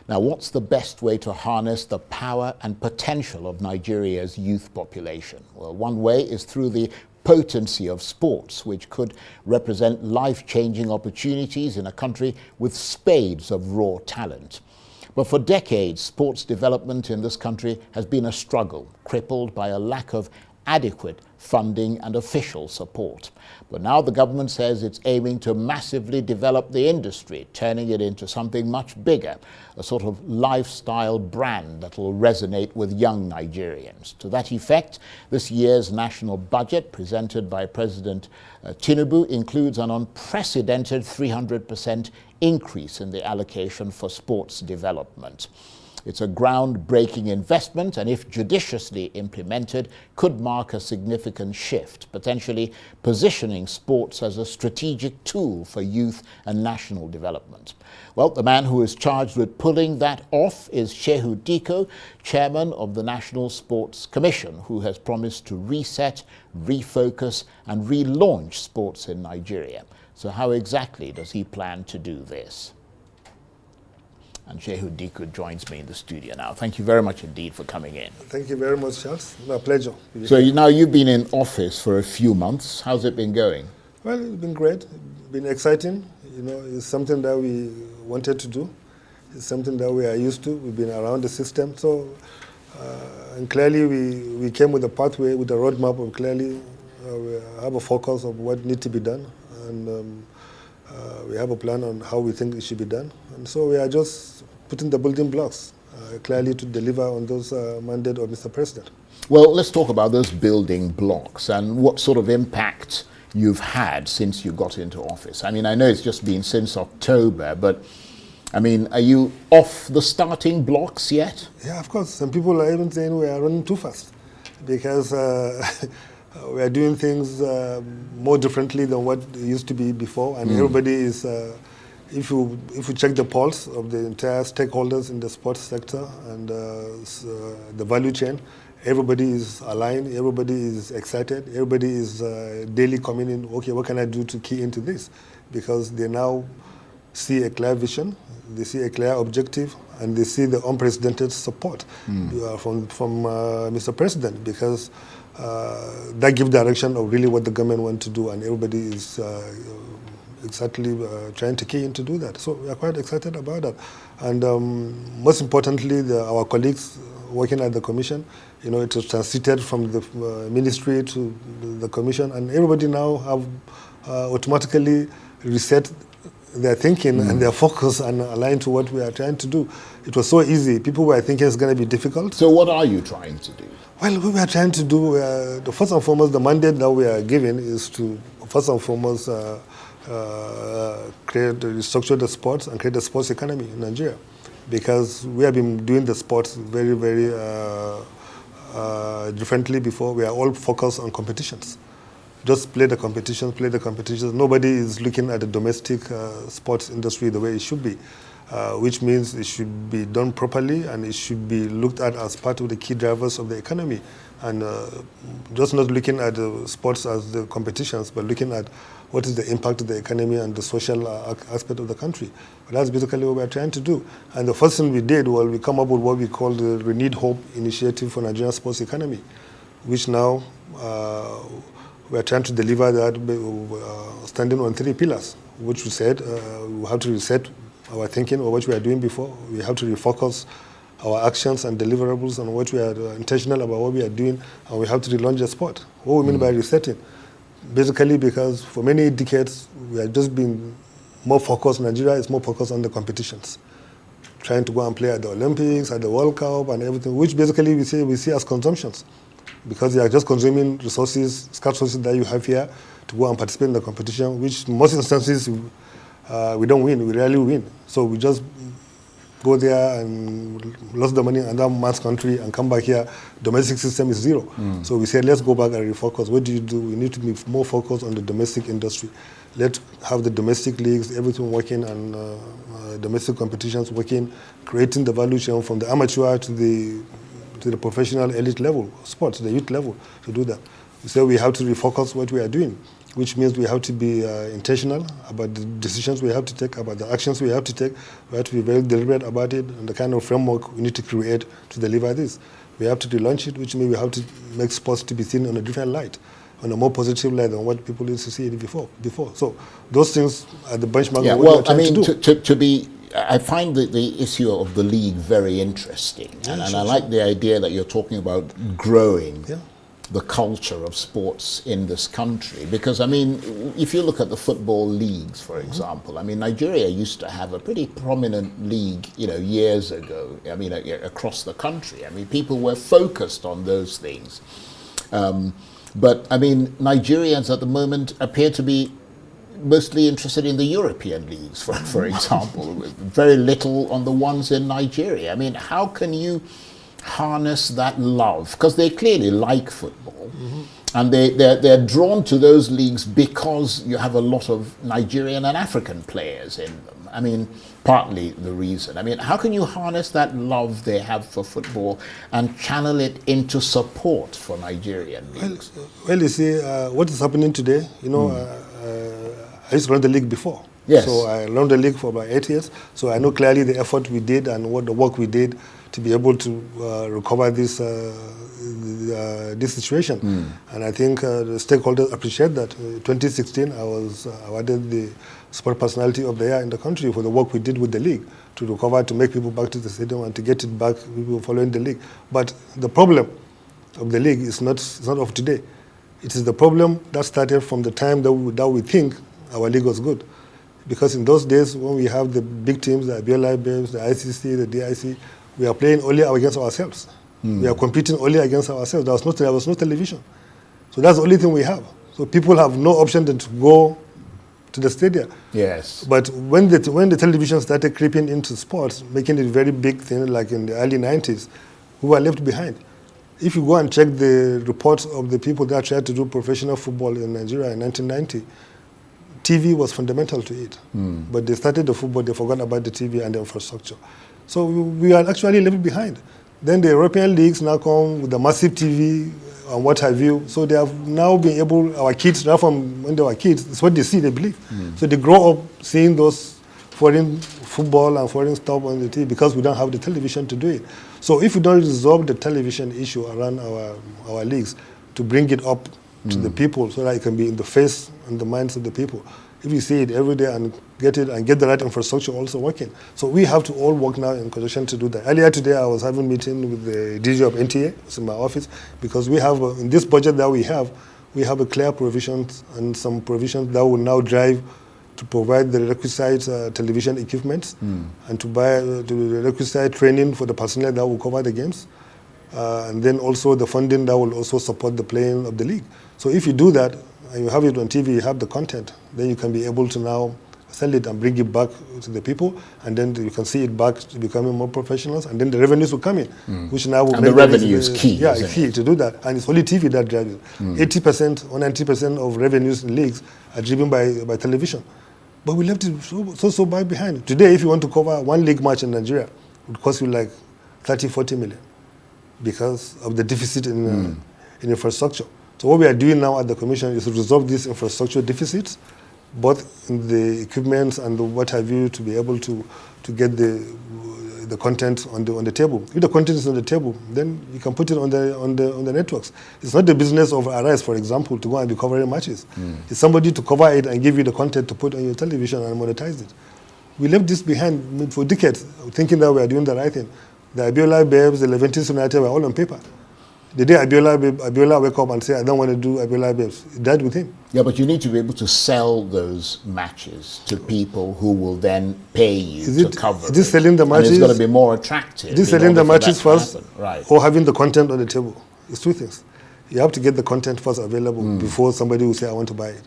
Now, what's the best way to harness the power and potential of Nigeria's youth population? Well, one way is through the potency of sports, which could represent life-changing opportunities in a country with spades of raw talent. But for decades, sports development in this country has been a struggle, crippled by a lack of adequate funding and official support. But now the government says it's aiming to massively develop the industry, turning it into something much bigger, a sort of lifestyle brand that will resonate with young Nigerians. To that effect, this year's national budget, presented by President Tinubu, includes an unprecedented 300% increase in the allocation for sports development. It's a groundbreaking investment, and if judiciously implemented, could mark a significant shift, potentially positioning sports as a strategic tool for youth and national development. Well, the man who is charged with pulling that off is Shehu Dikko, chairman of the National Sports Commission, who has promised to reset, refocus, and relaunch sports in Nigeria. So how exactly does he plan to do this? And Shehu Dikko joins me in the studio now. Thank you very much indeed for coming in. Thank you very much, Charles. My pleasure. So now you've been in office for a few months. How's it been going? Well, it's been great. It's been exciting. You know, it's something that we wanted to do. It's something that we are used to. We've been around the system. So, and clearly we came with a pathway, with a roadmap of clearly we have a focus of what needs to be done. And we have a plan on how we think it should be done. And so we are just putting the building blocks clearly to deliver on those mandate of Mr. President. Well, let's talk about those building blocks and what sort of impact you've had since you got into office. I mean, I know it's just been since October, but I mean, are you off the starting blocks yet? Yeah, of course. Some people are even saying we are running too fast because we are doing things more differently than what it used to be before, and everybody is, if you check the pulse of the entire stakeholders in the sports sector and the value chain, everybody is aligned, everybody is excited, everybody is daily coming in, okay, what can I do to key into this? Because they now see a clear vision, they see a clear objective, and they see the unprecedented support from Mr. President, because that gives direction of really what the government wants to do, and everybody is exactly trying to key in to do that. So we are quite excited about that. And most importantly, our colleagues working at the commission, you know, it was transited from the ministry to the commission, and everybody now have automatically reset their thinking and their focus and aligned to what we are trying to do. It was so easy. People were thinking it's going to be difficult. So what are you trying to do? Well, what we are trying to do, the first and foremost, the mandate that we are given is to, first and foremost, restructure the sports and create the sports economy in Nigeria. Because we have been doing the sports very, very differently before. We are all focused on competitions. Just play the competitions, play the competitions. Nobody is looking at the domestic sports industry the way it should be, which means it should be done properly and it should be looked at as part of the key drivers of the economy. And just not looking at the sports as the competitions, but looking at what is the impact of the economy and the social aspect of the country. But that's basically what we're trying to do. And the first thing we did was we come up with what we call the Renewed Hope Initiative for Nigerian Sports Economy, which now we are trying to deliver that standing on 3 pillars, which we said we have to reset our thinking or what we are doing before. We have to refocus our actions and deliverables on what we are intentional about what we are doing, and we have to relaunch the sport. What we mean by resetting? Basically, because for many decades we have just been more focused, Nigeria is more focused on the competitions, trying to go and play at the Olympics, at the World Cup and everything, which basically we see as consumptions, because you are just consuming resources, scarce resources that you have here to go and participate in the competition, which in most instances we don't win, we rarely win. So we just go there and lose the money in another man's country and come back here, domestic system is zero. So we said, let's go back and refocus. What do? We need to be more focused on the domestic industry. Let's have the domestic leagues, everything working, and domestic competitions working, creating the value chain from the amateur to the professional elite level, sports, the youth level, to do that. We said we have to refocus what we are doing. which means we have to be intentional about the decisions we have to take, about the actions we have to take. We have to be very deliberate about it and the kind of framework we need to create to deliver this. We have to relaunch it, which means we have to make sports to be seen on a different light, on a more positive light than what people used to see it before. So those things are the benchmark of what we're trying to do. To be, I find the issue of the league very interesting, and I like the idea that you're talking about growing the culture of sports in this country. Because, I mean, if you look at the football leagues, for example, I mean, Nigeria used to have a pretty prominent league, years ago, I mean, across the country. I mean, people were focused on those things. But, I mean, Nigerians at the moment appear to be mostly interested in the European leagues, for example, very little on the ones in Nigeria. I mean, how can you harness that love? Because they clearly like football, and they're drawn to those leagues because you have a lot of Nigerian and African players in them. I mean, partly the reason. I mean, how can you harness that love they have for football and channel it into support for Nigerian leagues? Well, you see, what is happening today, I used to run the league before. Yes. So I ran the league for about 8 years. So I know clearly the effort we did and what the work we did to be able to recover this situation. And I think the stakeholders appreciate that. 2016, I was awarded the Sport Personality of the Year in the country for the work we did with the league to recover, to make people back to the stadium and to get it back, people following the league. But the problem of the league is not of today. It is the problem that started from the time that we think our league was good. Because in those days, when we have the big teams, the Abiola Babes, the ICC, the DIC, we are playing only against ourselves. We are competing only against ourselves. There was no television. So that's the only thing we have. So people have no option than to go to the stadium. Yes. But when the television started creeping into sports, making it a very big thing, like in the early 90s, we were left behind. If you go and check the reports of the people that tried to do professional football in Nigeria in 1990, TV was fundamental to it. But they started the football, they forgot about the TV and the infrastructure. So we are actually left behind. Then the European leagues now come with the massive TV and what have you. So they have now been able, our kids, now from when they were kids, it's what they see, they believe. So they grow up seeing those foreign football and foreign stuff on the TV because we don't have the television to do it. So if we don't resolve the television issue around our leagues to bring it up to the people so that it can be in the face and the minds of the people, if you see it every day and get the right infrastructure also working. So we have to all work now in conjunction to do that. Earlier today I was having a meeting with the DG of NTA, it's in my office, because we have, in this budget that we have a clear provisions and some provisions that will now drive to provide the requisite television equipment and to buy the requisite training for the personnel that will cover the games. And then also the funding that will also support the playing of the league. So if you do that, and you have it on TV, you have the content, then you can be able to now sell it and bring it back to the people, and then you can see it back to becoming more professionals, and then the revenues will come in, which now will and make the revenue is key. Yeah, it's key to do that, and it's only TV that drives it. 80% or 90% of revenues in leagues are driven by television, but we left it so far behind. Today, if you want to cover one league match in Nigeria, it would cost you like 30-40 million because of the deficit in infrastructure. So what we are doing now at the Commission is to resolve these infrastructure deficits, both in the equipment and the what have you, to be able to get the content on the table. If the content is on the table, then you can put it on the networks. It's not the business of Arise, for example, to go and be covering matches. It's somebody to cover it and give you the content to put on your television and monetize it. We left this behind for decades, thinking that we are doing the right thing. The Abiola Babes, the Leventis United were all on paper. The day Abiola wake up and say, I don't want to do Abiola Babes, it died with him. Yeah, but you need to be able to sell those matches to people who will then pay you to cover it. Is it selling the matches? And it's got to be more attractive. Is it selling the matches first, right, or having the content on the table? It's two things. You have to get the content first available before somebody will say, I want to buy it.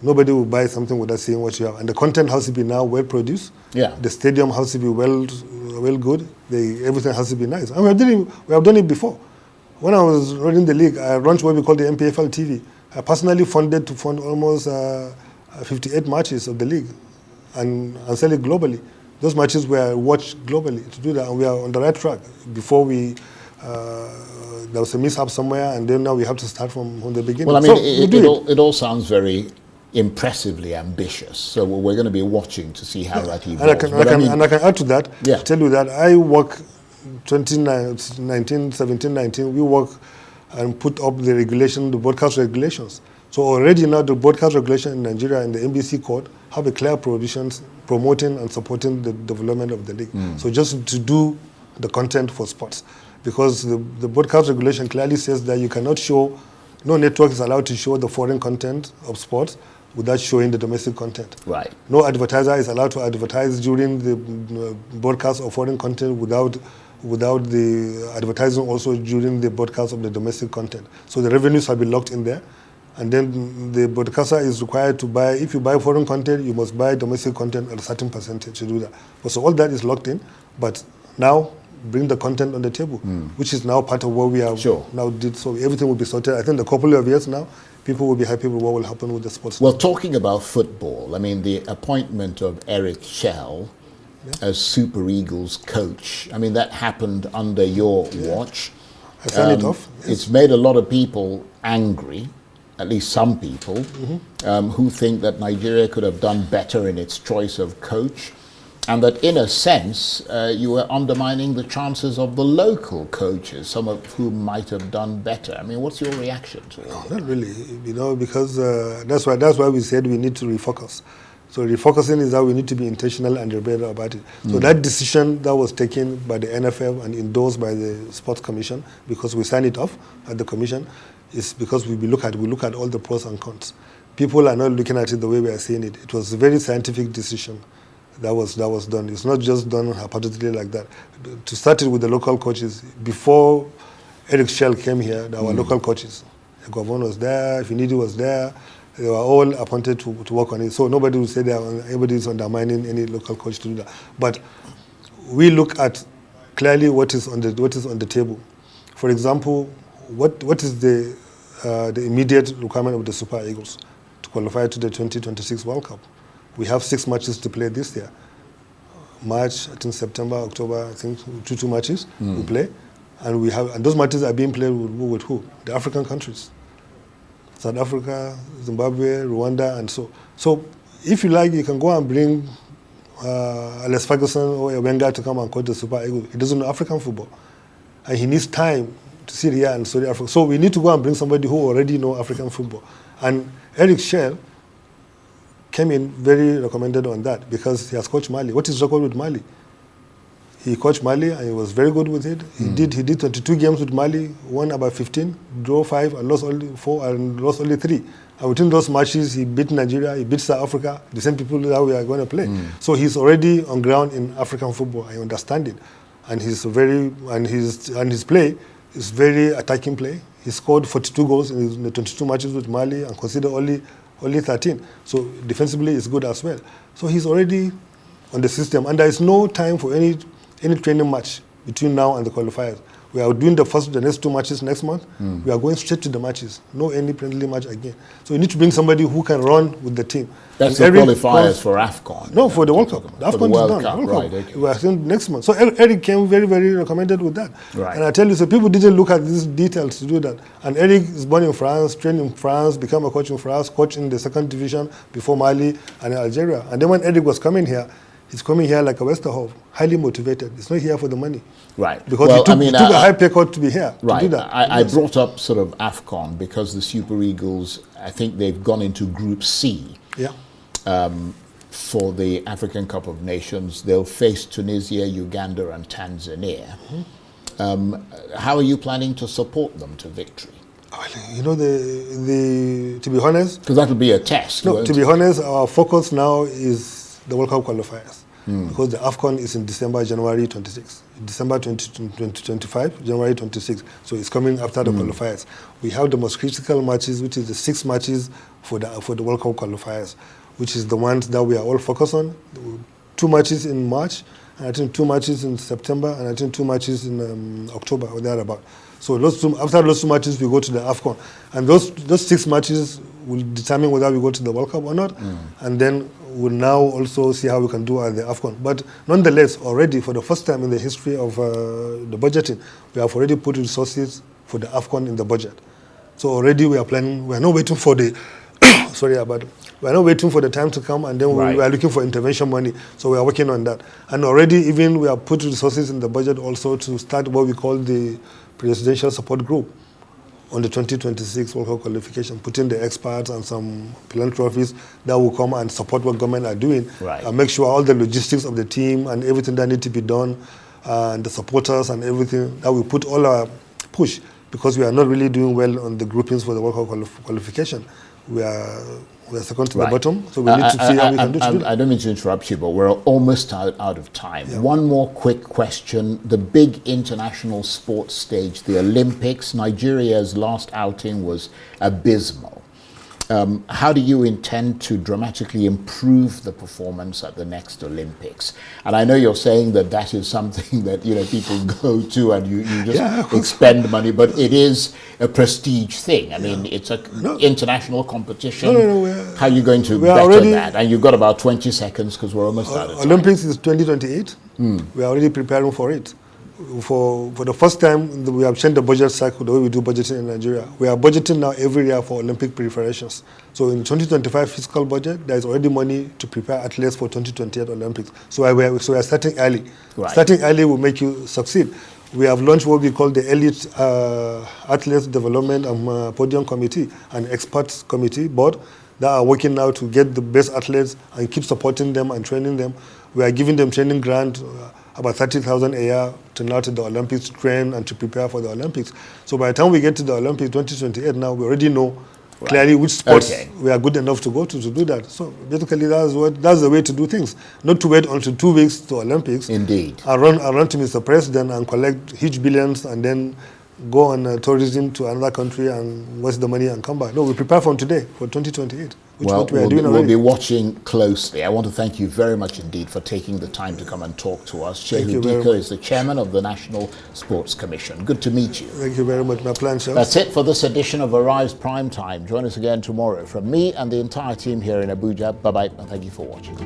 Nobody will buy something without seeing what you have. And the content has to be now well produced. Yeah. The stadium has to be well good. Everything has to be nice. And we have done it before. When I was running the league, I launched what we call the MPFL TV. I personally fund almost 58 matches of the league and sell it globally. Those matches were watched globally to do that, and we are on the right track. Before there was a mishap somewhere, and then now we have to start from the beginning. Well, I mean, it all sounds very impressively ambitious. So we're going to be watching to see how that evolves. And I can add to that, yeah. tell you that I work 2019, 17, 19, we work and put up the regulation, the broadcast regulations. So already now the broadcast regulation in Nigeria and the NBC code have a clear provisions promoting and supporting the development of the league. So just to do the content for sports. Because the broadcast regulation clearly says that you cannot show, no network is allowed to show the foreign content of sports without showing the domestic content. Right. No advertiser is allowed to advertise during the broadcast of foreign content without the advertising also during the broadcast of the domestic content. So the revenues have been locked in there. And then the broadcaster is required to buy, if you buy foreign content, you must buy domestic content at a certain percentage to do that. So all that is locked in, but now bring the content on the table, which is now part of what we have now did. So everything will be sorted. I think a couple of years now, people will be happy with what will happen with the sports. Well, talking about football, I mean, the appointment of Éric Chelle as Super Eagles coach, I mean, that happened under your watch. I signed it off. Yes. It's made a lot of people angry, at least some people, who think that Nigeria could have done better in its choice of coach, and that in a sense you were undermining the chances of the local coaches, some of whom might have done better. I mean, what's your reaction to all that? Not really, because that's why we said we need to refocus. So refocusing is how we need to be intentional and deliberate about it. So that decision that was taken by the NFF and endorsed by the Sports Commission, because we signed it off at the Commission, is because we look at all the pros and cons. People are not looking at it the way we are seeing it. It was a very scientific decision that was done. It's not just done haphazardly like that. To start it with the local coaches, before Éric Chelle came here, there were local coaches. The governor was there, Finidi was there. They were all appointed to work on it. So nobody will say that anybody is undermining any local coach to do that. But we look at clearly what is on the table. For example, what is the immediate requirement of the Super Eagles to qualify to the 2026 World Cup? We have 6 matches to play this year. March, I think September, October, I think two matches we play. And those matches are being played with who? The African countries. South Africa, Zimbabwe, Rwanda, and so. So if you like, you can go and bring Alex Ferguson or Wenger to come and coach the Super Eagles. He doesn't know African football. And he needs time to sit here and study Africa. So we need to go and bring somebody who already knows African football. And Éric Chelle came in very recommended on that because he has coached Mali. What is record with Mali? He coached Mali and he was very good with it. He did 22 games with Mali, won about 15, drew 5 and lost only 4 and lost only 3. And within those matches, he beat Nigeria, he beat South Africa, the same people that we are going to play. So he's already on ground in African football. I understand it, and his play is very attacking play. He scored 42 goals in the 22 matches with Mali and considered only 13. So defensively, it's good as well. So he's already on the system, and there is no time for any training match between now and the qualifiers. We are doing the next 2 matches next month. We are going straight to the matches. No any friendly match again. So you need to bring somebody who can run with the team. That's the qualifiers for AFCON. No, for the World Cup. The AFCON World is done. Cup, right, okay. We are seeing next month. So Éric came very, very recommended with that. Right. And I tell you, so people didn't look at these details to do that. And Éric is born in France, trained in France, became a coach in France, coached in the 2nd division before Mali and Algeria. And then when Éric was coming here, he's coming here like a Westerhoff, highly motivated. He's not here for the money. Right. Because he took a high pay cut to be here to do that. I brought up sort of AFCON because the Super Eagles, I think they've gone into Group C. Yeah. For the African Cup of Nations. They'll face Tunisia, Uganda, and Tanzania. How are you planning to support them to victory? You know, to be honest... Because that will be a test. No, to be honest, our focus now is the World Cup qualifiers. Because the AFCON is in December, January 26. December 2025, January 26. So it's coming after the qualifiers. We have the most critical matches, which is the 6 matches for the World Cup qualifiers, which is the ones that we are all focused on. 2 matches in March, and I think 2 matches in September, and I think 2 matches in October or thereabout. So after those 2 matches, we go to the AFCON. And those 6 matches will determine whether we go to the World Cup or not. And then we'll now also see how we can do at the AFCON. But nonetheless, already for the first time in the history of the budgeting, we have already put resources for the AFCON in the budget. So already we are planning, we are not waiting for the sorry about it. We're not waiting for the time to come, and then Right. we are looking for intervention money. So we are working on that. And already even we have put resources in the budget also to start what we call the presidential support group on the 2026 World Cup qualification, putting the experts and some philanthropists that will come and support what government are doing. Right. And make sure all the logistics of the team and everything that need to be done, and the supporters and everything, that we put all our push, because we are not really doing well on the groupings for the World Cup qualification. We are second to the bottom, so we need to see how we can do it. I don't mean to interrupt you, but we're almost out of time. Yeah. One more quick question. The big international sports stage, the Olympics, Nigeria's last outing was abysmal. How do you intend to dramatically improve the performance at the next Olympics? And I know you're saying that is something that people go to and you just expend money, but it is a prestige thing. I mean, it's an international competition. How are you going to better that? And you've got about 20 seconds because we're almost out of time. Olympics is 2028. We are already preparing for it. For the first time, we have changed the budget cycle, the way we do budgeting in Nigeria. We are budgeting now every year for Olympic preparations. So in the 2025 fiscal budget, there is already money to prepare athletes for 2028 Olympics. So we are starting early. Right. Starting early will make you succeed. We have launched what we call the Elite Athletes Development and Podium Committee, an experts committee board that are working now to get the best athletes and keep supporting them and training them. We are giving them training grant, about 30,000 a year to now to the Olympics, to train and to prepare for the Olympics. So by the time we get to the Olympics 2028 now, we already know clearly which sports we are good enough to go to do that. So basically that's the way to do things. Not to wait until 2 weeks to Olympics. Indeed. And run to Mr. President and collect huge billions and then go on tourism to another country and waste the money and come back. No, we prepare from today for 2028. We'll be watching closely. I want to thank you very much indeed for taking the time to come and talk to us. Shehu Dikko is the chairman of the National Sports Commission. Good to meet you. Thank you very much. My pleasure. That's it for this edition of Arise Prime Time. Join us again tomorrow. From me and the entire team here in Abuja, bye-bye and thank you for watching.